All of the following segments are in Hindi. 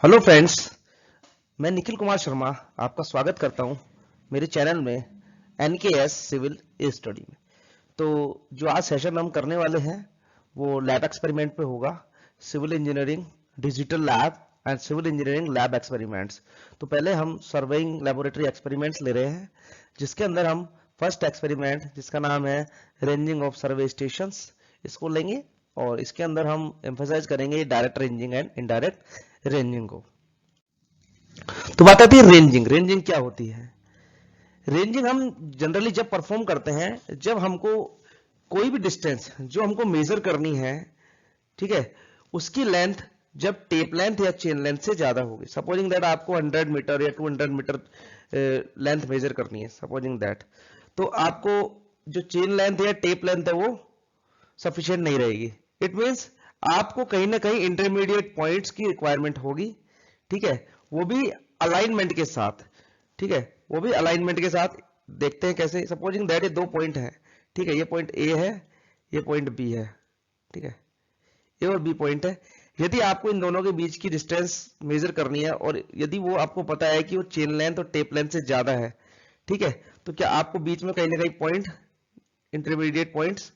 हेलो फ्रेंड्स, मैं निखिल कुमार शर्मा आपका स्वागत करता हूं मेरे चैनल में एनकेएस सिविल स्टडी में। तो जो आज सेशन हम करने वाले हैं वो लैब एक्सपेरिमेंट पे होगा। Civil engineering digital lab and civil engineering lab experiments. तो पहले हम सर्वेइंग लेबोरेटरी एक्सपेरिमेंट्स ले रहे हैं, जिसके अंदर हम फर्स्ट एक्सपेरिमेंट जिसका नाम है रेंजिंग ऑफ सर्वे स्टेशंस इसको लेंगे, और इसके अंदर हम एम्फसाइज करेंगे direct ranging and indirect ranging को। तो बात आती है रेंजिंग। रेंजिंग क्या होती है? रेंजिंग हम जनरली जब परफॉर्म करते हैं, जब हमको कोई भी डिस्टेंस जो हमको मेजर करनी है, ठीक है, उसकी लेंथ जब टेप लेंथ या चेन लेंथ से ज्यादा होगी। सपोजिंग दैट आपको 100 मीटर या 200 मीटर लेंथ मेजर करनी है, सपोजिंग दैट, तो आपको जो चेन लेंथ या टेप लेंथ है वो सफिशिएंट नहीं रहेगी। इट मींस आपको कहीं ना कहीं इंटरमीडिएट पॉइंट्स की रिक्वायरमेंट होगी, ठीक है, वो भी अलाइनमेंट के साथ। ठीक है, वो भी अलाइनमेंट के साथ। देखते हैं कैसे। सपोजिंग दैट ये दो पॉइंट है, ठीक है, ये पॉइंट ए है, ये पॉइंट बी है, ठीक है, ए और बी पॉइंट है। यदि आपको इन दोनों के बीच की डिस्टेंस मेजर करनी है, और यदि वो आपको पता है कि वो चेन लेंथ और टेप लेंथ से ज्यादा है, ठीक है, तो क्या आपको बीच में कहीं ना कहीं point, intermediate points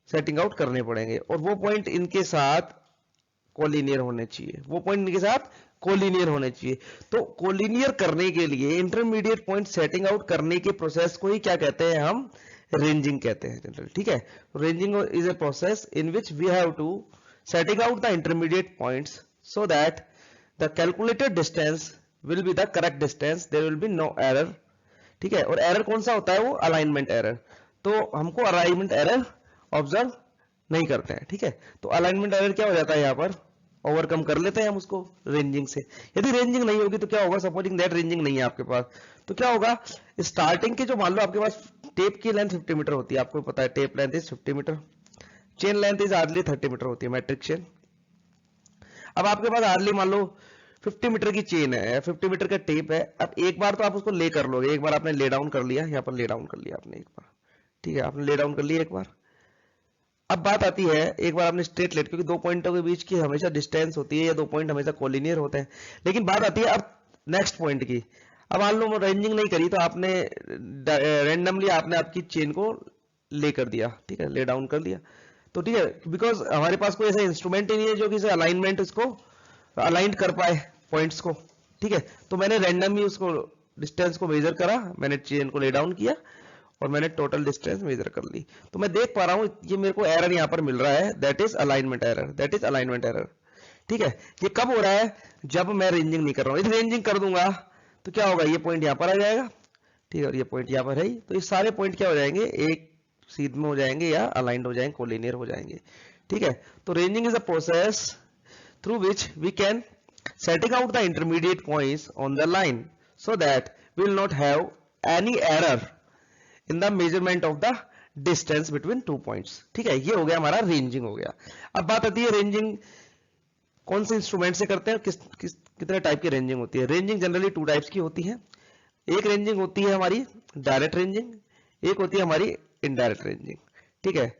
setting out करने पड़ेंगे, और वो पॉइंट इनके साथ कोलिनियर होने चाहिए। वो पॉइंट इनके साथ कोलिनियर होने चाहिए। तो कोलिनियर करने के लिए, इंटरमीडिएट पॉइंट सेटिंग आउट करने के प्रोसेस को ही क्या कहते हैं? हम रेंजिंग कहते हैं जनरल। ठीक है, ranging is a process in which we have to setting out the intermediate points so that the calculated distance will be the correct distance, there will be no error. ठीक है, और एरर कौन सा होता है? वो अलाइनमेंट एरर। तो हमको अलाइनमेंट एरर ऑब्जर्व नहीं करते हैं। ठीक है, तो अलाइनमेंट एरर क्या हो जाता है? यहाँ पर ओवरकम कर लेते हैं हम उसको रेंजिंग से। यदि रेंजिंग नहीं होगी तो क्या होगा? सपोजिंग दैट रेंजिंग नहीं है आपके पास, तो क्या होगा? स्टार्टिंग के जो, मान लो आपके पास टेप की लेंथ 50 मीटर होती है, आपको पता है tape length is 50 metre, chain length is hardly 30 metre होती है, मैट्रिक चेन। अब आपके पास हार्डली मान लो 50 मीटर की चेन है, 50 मीटर का टेप है। अब एक बार तो आप उसको ले कर लोगे, एक बार आपने ले डाउन कर लिया, यहाँ पर ले डाउन कर लिया आपने एक बार, ठीक है, आपने ले डाउन कर लिया एक बार। अब बात आती है, एक बार आपने स्ट्रेट लेट, क्योंकि दो पॉइंटों के बीच की हमेशा डिस्टेंस होती है, या दो पॉइंट हमेशा कोलिनियर होते हैं। लेकिन बात आती है अब नेक्स्ट पॉइंट की। अब मान लो रेंजिंग नहीं करी, तो आपने रैंडमली आपने आपकी चेन को ले कर दिया, ठीक है, ले डाउन कर दिया। तो ठीक है, बिकॉज हमारे पास कोई ऐसा इंस्ट्रूमेंट ही नहीं है जो कि अलाइनमेंट इसको अलाइन कर पाए पॉइंट्स को। ठीक है, तो मैंने रैंडमली उसको डिस्टेंस को मेजर करा, मैंने चेन को ले डाउन किया, और मैंने टोटल डिस्टेंस मेजर कर ली। तो मैं देख पा रहा हूं ये मेरे को एरर यहां पर मिल रहा है, that is alignment error, that is alignment error. ठीक है, ये कब हो रहा है? जब मैं रेंजिंग नहीं कर रहा हूं। यदि रेंजिंग कर दूंगा तो क्या होगा? ये पॉइंट यहां पर आ जाएगा, ठीक है, और ये पॉइंट यहां पर है ही, तो ये सारे पॉइंट क्या हो जाएंगे? एक सीध में हो जाएंगे, या अलाइंड हो जाएंगे, कोलिनियर हो जाएंगे। ठीक है, तो ranging is a process through which we can setting out the intermediate points on the line so that we will not have any error in the measurement of the distance between two points। ठीक है, ये हो गया हमारा रेंजिंग हो गया। अब बात आती है रेंजिंग कौन से इंस्ट्रूमेंट से करते हैं, कितने टाइप की रेंजिंग होती है? रेंजिंग जनरली टू टाइप्स की होती है। एक रेंजिंग होती है हमारी डायरेक्ट रेंजिंग, एक होती है हमारी इनडायरेक्ट रेंजिंग। ठीक है,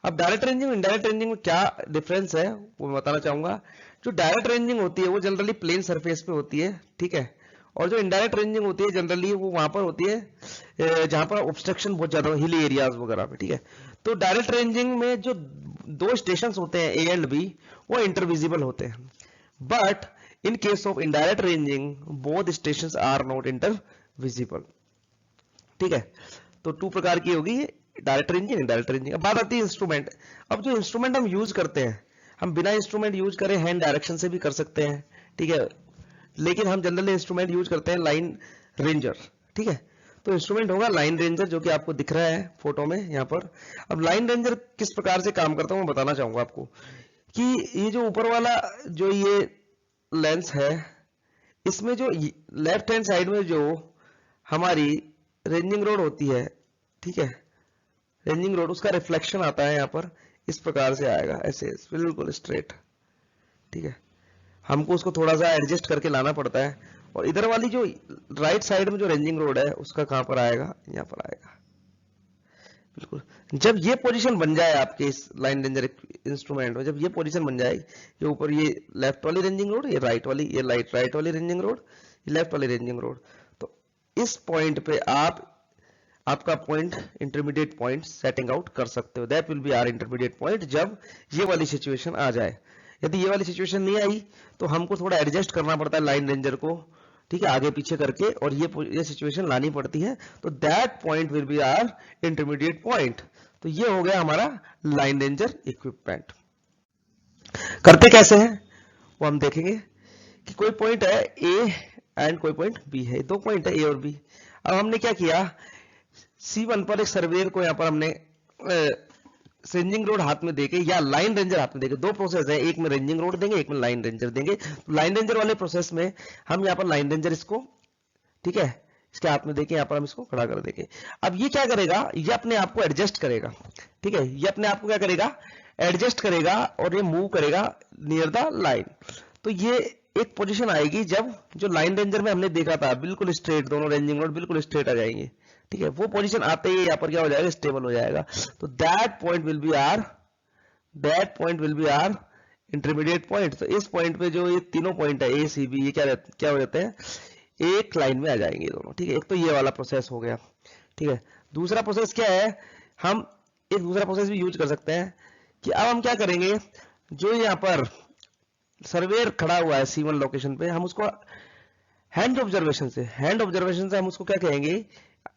अब डायरेक्ट रेंजिंग इनडायरेक्ट रेंजिंग में क्या डिफरेंस है वो मैं बताना चाहूंगा। जो डायरेक्ट रेंजिंग होती है वो जनरली प्लेन सरफेस पे होती है, ठीक है, और जो इनडायरेक्ट रेंजिंग होती है जनरली वो वहां पर होती है जहां पर ऑब्स्ट्रक्शन बहुत ज्यादा, हिली एरियाज वगैरह पे। ठीक है, तो डायरेक्ट रेंजिंग में जो दो स्टेशन होते हैं ए एंड बी, वो इंटरविजिबल होते हैं। But in case of indirect ranging both station are not intervisible. ठीक है, तो टू प्रकार की होगी, डायरेक्ट रेंजिंग, इनडायरेक्ट रेंजिंग। अब बात आती है इंस्ट्रूमेंट। अब जो इंस्ट्रूमेंट हम यूज करते हैं, हम बिना इंस्ट्रूमेंट यूज करें हैंड डायरेक्शन से भी कर सकते हैं, ठीक है, लेकिन हम जनरली इंस्ट्रूमेंट यूज करते हैं लाइन रेंजर। ठीक है, तो इंस्ट्रूमेंट होगा लाइन रेंजर, जो कि आपको दिख रहा है फोटो में यहाँ पर। अब लाइन रेंजर किस प्रकार से काम करता है मैं बताना चाहूंगा आपको, कि ये जो ऊपर वाला जो ये लेंस है, इसमें जो लेफ्ट हैंड साइड में जो हमारी रेंजिंग रोड होती है, ठीक है, रेंजिंग रोड, उसका रिफ्लेक्शन आता है यहाँ पर, इस प्रकार से आएगा, ऐसे बिल्कुल स्ट्रेट। ठीक है, हमको उसको थोड़ा सा एडजस्ट करके लाना पड़ता है, और इधर वाली जो राइट साइड में जो रेंजिंग रोड है उसका कहां पर आएगा? यहाँ पर आएगा, बिल्कुल जब ये पोजीशन बन जाए आपके इस लाइन रेंजर इंस्ट्रूमेंट में, जब ये पोजीशन बन जाए, ये ऊपर ये लेफ्ट वाली रेंजिंग रोड, ये राइट वाली, ये राइट वाली रेंजिंग रोड, ये लेफ्ट वाली रेंजिंग रोड, तो इस पॉइंट पे आपका point intermediate point setting out कर सकते हो। That will be our intermediate point जब ये वाली सिचुएशन आ जाए। यदि ये वाली सिचुएशन नहीं आई तो हमको थोड़ा एडजस्ट करना पड़ता है लाइन रेंजर को, ठीक है, आगे पीछे करके, और ये सिचुएशन लानी पड़ती है, तो that point will be our intermediate point. तो ये हो गया हमारा लाइन रेंजर इक्विपमेंट। करते कैसे हैं वो हम देखेंगे कि कोई पॉइंट है ए एंड कोई पॉइंट बी है, दो पॉइंट है ए और बी। अब हमने क्या किया, C1 पर एक सर्वेयर को यहाँ पर हमने रेंजिंग रोड हाथ में देके या लाइन रेंजर हाथ में देके, दो प्रोसेस है, एक में रेंजिंग रोड देंगे, एक में लाइन रेंजर देंगे। लाइन रेंजर वाले प्रोसेस में हम यहाँ पर लाइन रेंजर इसको, ठीक है, इसके हाथ में देके यहाँ पर हम इसको खड़ा कर देंगे। अब ये क्या करेगा, ये अपने आप को एडजस्ट करेगा, ठीक है, ये अपने आप को क्या करेगा, एडजस्ट करेगा, और ये मूव करेगा नियर द लाइन। तो ये एक पोजीशन आएगी जब जो लाइन रेंजर में हमने देखा था बिल्कुल स्ट्रेट, दोनों रेंजिंग रोड बिल्कुल स्ट्रेट आ जाएंगे, ठीक है, वो पोजीशन आते ही यहाँ पर क्या हो जाएगा, स्टेबल हो जाएगा। तो that point will be our intermediate point. तो इस पॉइंट पे जो ये तीनों पॉइंट है ए सी बी, ये क्या हो जाते हैं, एक लाइन में आ जाएंगे दोनों, ठीक है। एक तो ये वाला प्रोसेस हो गया, ठीक है। दूसरा प्रोसेस क्या है, हम एक दूसरा प्रोसेस भी यूज कर सकते हैं कि अब हम क्या करेंगे, जो यहाँ पर सर्वेयर खड़ा हुआ है C1 लोकेशन पे, हम उसको हैंड ऑब्जर्वेशन से हम उसको क्या कहेंगे,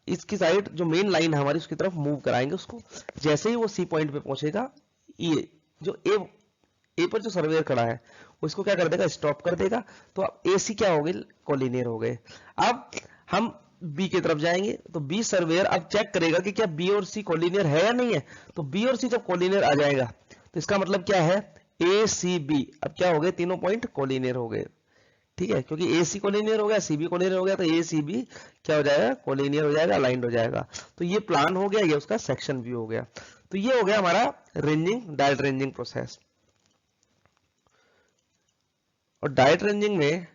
इसकी साइड जो मेन लाइन है हमारी उसकी तरफ मूव कराएंगे उसको। जैसे ही वो सी पॉइंट पे पहुंचेगा, ये जो ए पर जो सर्वेयर खड़ा है वो इसको क्या कर देगा, स्टॉप कर देगा। तो अब AC क्या हो गए, कोलिनियर हो गए। अब हम बी की तरफ जाएंगे, तो बी सर्वेयर अब चेक करेगा कि क्या बी और सी कोलिनियर है या नहीं है। तो बी और सी जब कोलिनियर आ जाएगा तो इसका मतलब क्या है, ए सी बी अब क्या हो गए, तीनों पॉइंट कोलिनियर हो गए, ठीक है, क्योंकि ए सी कोलिनियर हो गया, सी बी कोलिनियर हो गया, तो ए सी बी क्या हो जाएगा, कोलिनियर हो जाएगा, अलाइंड हो जाएगा। तो ये प्लान हो गया, ये उसका सेक्शन व्यू हो गया। तो ये हो गया हमारा रेंजिंग, डायरेक्ट रेंजिंग प्रोसेस। और डायरेक्ट रेंजिंग में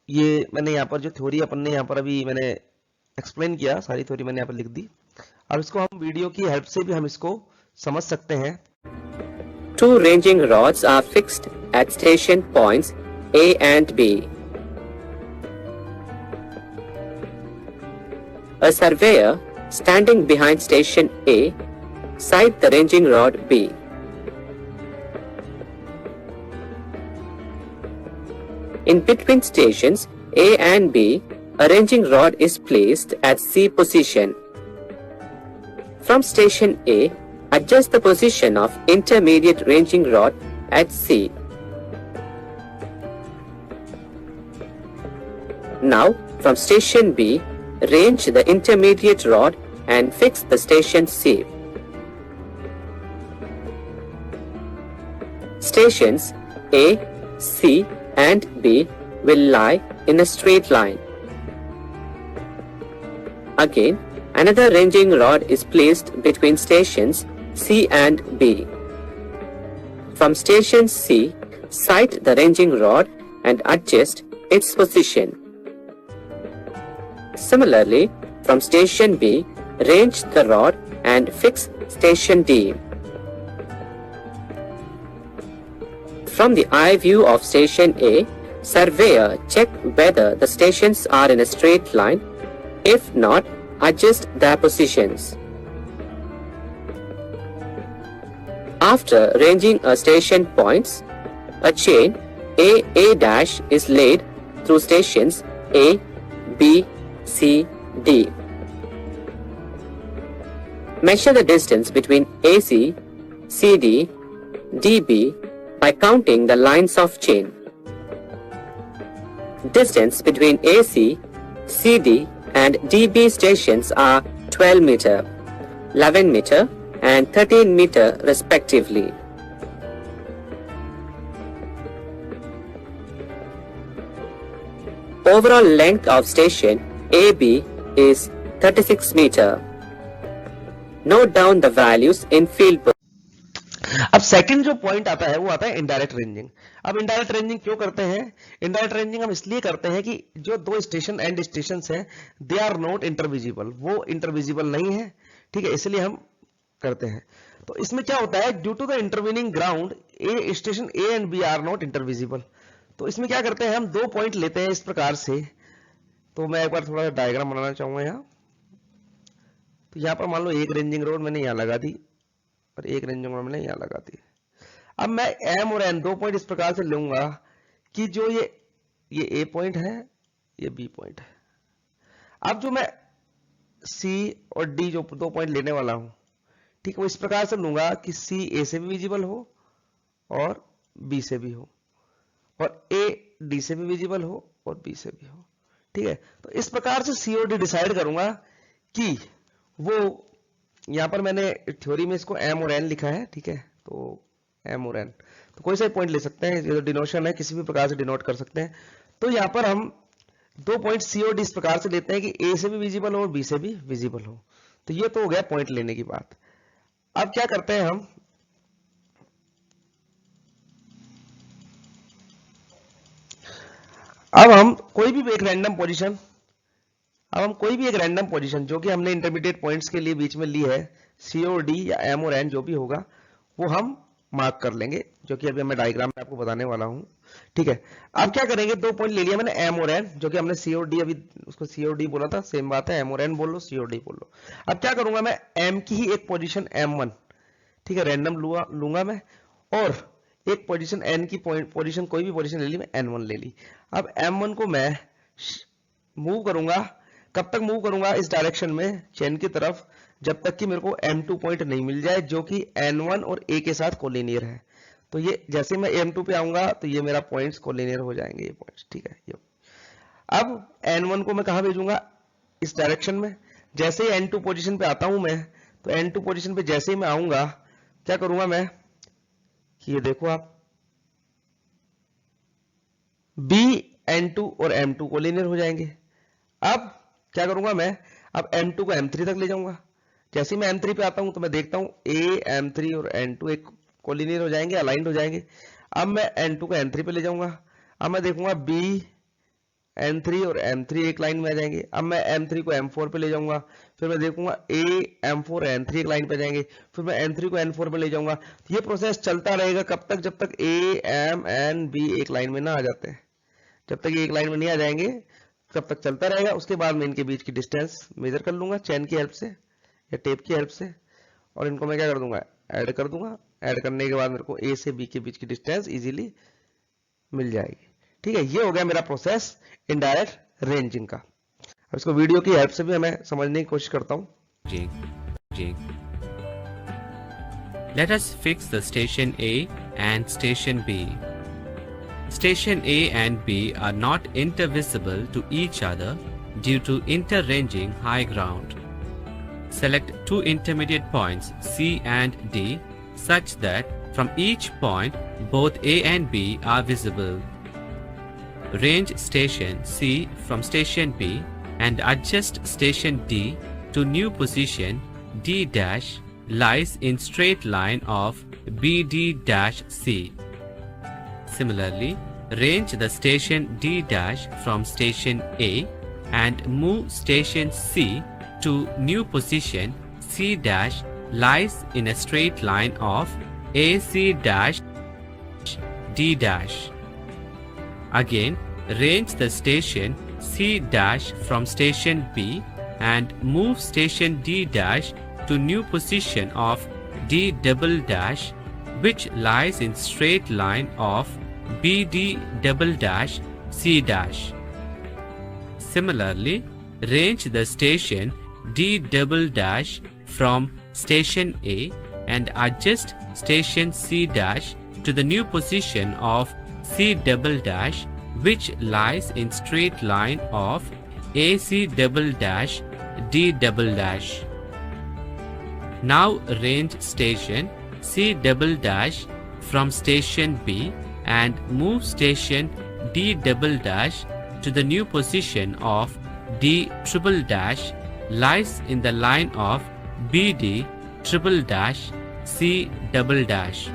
ये मैंने यहाँ पर जो थ्योरी अपन ने यहाँ पर अभी मैंने एक्सप्लेन किया, सारी थ्योरी मैंने यहाँ पर लिख दी। अब इसको हम वीडियो की हेल्प से भी हम इसको समझ सकते हैं। Two ranging rods are fixed at station points A and B. A surveyor standing behind station A sights the ranging rod B. In between stations A and B, a ranging rod is placed at C position. From station A, adjust the position of intermediate ranging rod at C. Now, from station B, range the intermediate rod and fix the station C. Stations A, C and B will lie in a straight line. Again, another ranging rod is placed between stations C and B. From station C, sight the ranging rod and adjust its position. Similarly, from station B, range the rod and fix station D. From the eye view of station A, surveyor check whether the stations are in a straight line. If not, adjust their positions. After ranging a station points, a chain A' is laid through stations A, B, C, D. Measure the distance between AC, CD, DB by counting the lines of chain. Distance between AC, CD and DB stations are 12 meter, 11 meter and 13 meter respectively. Overall length of station AB is 36 meter. Note down the values in field book. अब सेकंड जो पॉइंट आता है वो आता है इनडायरेक्ट रेंजिंग। अब इनडायरेक्ट रेंजिंग क्यों करते हैं? इनडायरेक्ट रेंजिंग हम इसलिए करते हैं कि जो दो स्टेशन एंड स्टेशन हैं दे आर नॉट इंटरविजिबल, वो इंटरविजिबल नहीं है, ठीक है, इसलिए हम करते हैं। तो इसमें क्या होता है, due to the intervening ground A station A and B are not intervisible. तो इसमें क्या करते हैं, हम दो पॉइंट लेते हैं इस प्रकार से। तो मैं एक बार थोड़ा डायग्राम बनाना चाहूंगा यहाँ। तो यहाँ पर मान लो एक रेंजिंग रोड मैंने यहाँ लगा दी और एक रेंजिंग रोड मैंने यहाँ लगा दी। अब मैं एम और एन दो पॉइंट इस प्रकार से लूंगा कि जो ये ए पॉइंट है, ये बी पॉइंट है। अब जो मैं सी और डी जो दो पॉइंट लेने वाला हूं, ठीक है, वो इस प्रकार से लूंगा कि सी ए से भी विजिबल हो और बी से भी हो, और ए डी से भी विजिबल हो और बी से भी हो, ठीक है। तो इस प्रकार से सी और डी डिसाइड करूंगा कि वो, यहां पर मैंने थ्योरी में इसको एम और एन लिखा है, ठीक है, तो एम और एन, तो कोई सा पॉइंट ले सकते हैं, ये जो डिनोशन है किसी भी प्रकार से डिनोट कर सकते हैं। तो यहां पर हम दो पॉइंट सी और डी इस प्रकार से लेते हैं कि ए से भी विजिबल हो और बी से भी विजिबल हो। तो ये तो हो गया पॉइंट लेने की बात। अब क्या करते हैं हम, अब हम कोई भी एक रैंडम पोजीशन, अब हम कोई भी एक रैंडम पोजीशन जो कि हमने इंटरमीडिएट पॉइंट्स के लिए बीच में ली है, सी और डी या एम और एन जो भी होगा, वो हम मार्क कर लेंगे, जो कि अभी मैं डायग्राम में आपको बताने वाला हूं, ठीक है। अब क्या करेंगे, दो पॉइंट ले लिया मैंने एम और एन, जो कि हमने सी और डी, अभी उसको सी और डी बोला था, सेम बात है, एम और एन बोल लो, सी और डी बोल लो। अब क्या करूंगा, मैं एम की ही एक पोजीशन M1, ठीक है, रैंडम लूंगा मैं, और एक पोजीशन एन की पोजीशन, कोई भी पोजीशन ले ली, मैं N1 ले ली। अब M1 को मैं मूव करूंगा, कब तक मूव करूंगा, इस डायरेक्शन में चेन की तरफ, जब तक कि मेरे को M2 पॉइंट नहीं मिल जाए जो कि N1 और A के साथ कोलिनियर है। तो ये जैसे मैं M2 पे आऊंगा तो ये मेरा पॉइंट्स कोलिनियर हो जाएंगे, ये पॉइंट्स, ठीक है। ये अब N1 को मैं कहां भेजूंगा, इस डायरेक्शन में। जैसे ही N2 पोजीशन पे आता हूं मैं, तो N2 पोजीशन पे जैसे ही मैं आऊंगा, क्या करूंगा मैं कि ये देखो आप, B N2 और M2 कोलिनियर हो जाएंगे। अब क्या करूंगा मैं, अब M2 को M3 तक ले जाऊंगा। जैसे ही मैं M3 पे आता हूं तो मैं देखता हूं A, M3 और N2 एक कोलिनियर हो जाएंगे, अलाइंड हो जाएंगे। अब मैं N2 को N3 पे ले जाऊंगा। अब मैं देखूंगा B, N3 और M3 एक लाइन में आ जाएंगे। अब मैं M3 को M4 पे ले जाऊंगा, फिर मैं देखूंगा A, M4 और N3 एक लाइन पे जाएंगे, फिर मैं N3 को N4 पे ले जाऊंगा। ये प्रोसेस चलता रहेगा कब तक, जब तक A, M, N, B एक लाइन में ना आ जाते हैं। जब तक ये एक लाइन में नहीं आ जाएंगे तब तक चलता रहेगा। उसके बाद मैं इनके बीच की डिस्टेंस मेजर कर लूंगा चेन की हेल्प से या टेप की हेल्प से, और इनको मैं क्या कर दूंगा, ऐड कर दूंगा। ऐड करने के बाद मेरे को ए से बी के बीच की डिस्टेंस इजीली मिल जाएगी, ठीक है। ये हो गया मेरा प्रोसेस इनडायरेक्ट रेंजिंग का। अब इसको वीडियो की हेल्प से भी मैं समझने की कोशिश करता हूँ। Let us fix the station A and station B. Station A and B are not intervisible to each other due to interranging high ground. Select two intermediate points C and D such that from each point both A and B are visible. Range station C from station B and adjust station D to new position D dash lies in straight line of BD-C. Similarly, range the station D dash from station A and move station C to new position C dash lies in a straight line of AC dash D dash. Again, range the station C dash from station B and move station D dash to new position of D double dash which lies in straight line of BD double dash C dash. Similarly, range the station D double dash from station A and adjust station C dash to the new position of C double dash which lies in straight line of AC double dash D double dash. Now range station C double dash from station B and move station D double dash to the new position of D triple dash lies in the line of BD triple dash C double dash.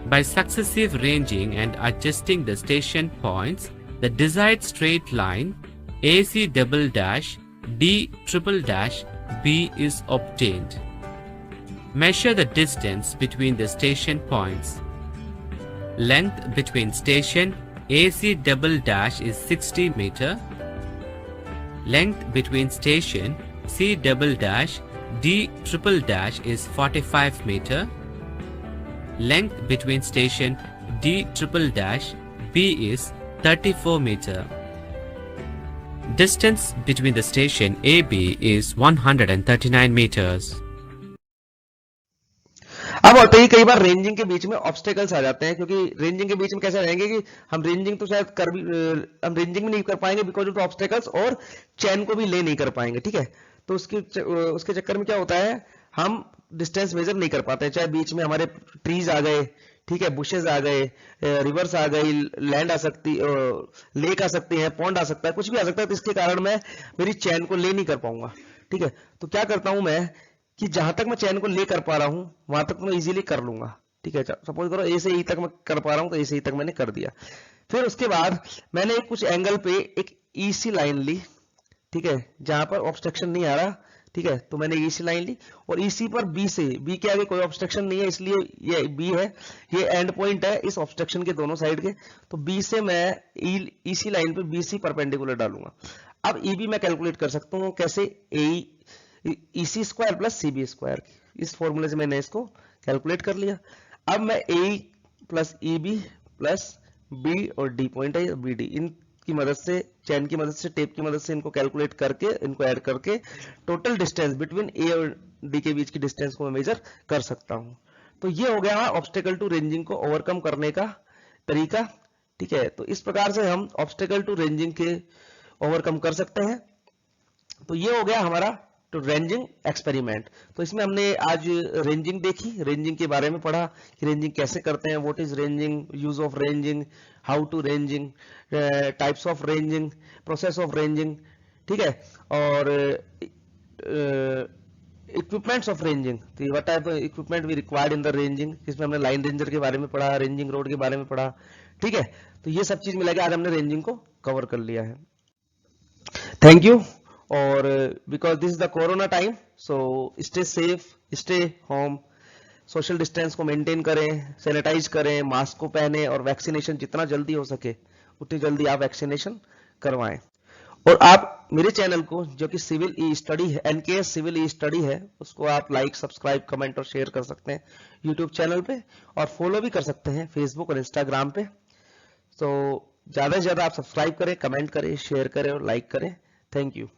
By successive ranging and adjusting the station points, the desired straight line AC double dash D triple dash B is obtained. Measure the distance between the station points. Length between station AC double dash is 60 meter. Length between station C double dash D triple dash is 45 meter. Length between station D triple dash B is 34 meter. Distance between the station AB is 139 meters. अब होता है कई बार रेंजिंग के बीच में ऑब्स्टेकल्स आ जाते हैं, क्योंकि रेंजिंग के बीच में कैसे रहेंगे कि हम रेंजिंग तो शायद हम रेंजिंग भी नहीं कर पाएंगे बिकॉज ऑफ ऑब्स्टेकल्स, और चैन को भी ले नहीं कर पाएंगे, ठीक है। तो उसके चक्कर में क्या होता है, हम डिस्टेंस मेजर नहीं कर पाते, चाहे बीच में हमारे ट्रीज आ गए, ठीक है, बुशेज आ गए, रिवर्स आ गई, लैंड आ सकती, लेक आ सकती है, पॉन्ड आ सकता है, कुछ भी आ सकता है। तो इसके कारण मैं मेरी चैन को ले नहीं कर पाऊंगा, ठीक है। तो क्या करता हूं मैं कि जहां तक मैं चैन को ले कर पा रहा हूं वहां तक मैं इजीली कर लूंगा, ठीक है। सपोज करो ए से ई तक मैं कर पा रहा हूं, तो ए से ई तक मैंने कर दिया। फिर उसके बाद मैंने कुछ एंगल पे एक ईसी लाइन ली, ठीक है, जहां पर ऑब्स्ट्रक्शन नहीं आ रहा, ठीक है। तो मैंने ईसी लाइन ली और ईसी पर बी से, बी के आगे कोई ऑब्स्ट्रक्शन नहीं है, इसलिए ये बी है, ये एंड पॉइंट है इस ऑब्स्ट्रक्शन के दोनों साइड के। तो बी से मैं ईसी लाइन पे बीसी परपेंडिकुलर डालूंगा। अब ईबी मैं कैलकुलेट कर सकता हूँ कैसे, EC square plus CB square, इस फॉर्मूले से मैंने इसको कैलकुलेट कर लिया। अब मैं ए प्लस ईबी प्लस बी और डी पॉइंट है बी डी, इनकी मदद से, चैन की मदद से, टेप की मदद से इनको कैलकुलेट करके, इनको ऐड करके टोटल डिस्टेंस बिटवीन ए और डी के बीच की डिस्टेंस को मैं मेजर कर सकता हूं। तो ये हो गया ऑब्स्टेकल टू रेंजिंग को ओवरकम करने का तरीका, ठीक है। तो इस प्रकार से हम ऑब्स्टेकल टू रेंजिंग के ओवरकम कर सकते हैं। तो ये हो गया हमारा तो रेंजिंग एक्सपेरिमेंट। तो इसमें हमने आज रेंजिंग देखी, रेंजिंग के बारे में पढ़ा कि रेंजिंग कैसे करते हैं, what is ranging, use of ranging, how to ranging, types of ranging, process of ranging, ठीक है, और इक्विपमेंट्स ऑफ रेंजिंग। तो what type of equipment we required in the ranging, इसमें हमने लाइन रेंजर के बारे में पढ़ा, रेंजिंग रोड के बारे में पढ़ा, ठीक है। तो ये सब चीज मिला के आज हमने रेंजिंग को कवर कर लिया है। Thank you. और because this is the corona time, so stay safe, stay home, social distance को मेंटेन करें, सैनिटाइज करें, मास्क को पहने और वैक्सीनेशन जितना जल्दी हो सके उतनी जल्दी आप वैक्सीनेशन करवाएं। और आप मेरे चैनल को जो कि सिविल ई स्टडी है, एनकेएस सिविल ई स्टडी है, उसको आप लाइक, सब्सक्राइब, कमेंट और शेयर कर सकते हैं यूट्यूब चैनल पे, और फॉलो भी कर सकते हैं फेसबुक और इंस्टाग्राम पे। तो ज्यादा से ज्यादा आप सब्सक्राइब करें, कमेंट करें, शेयर करें और लाइक करें। Thank you.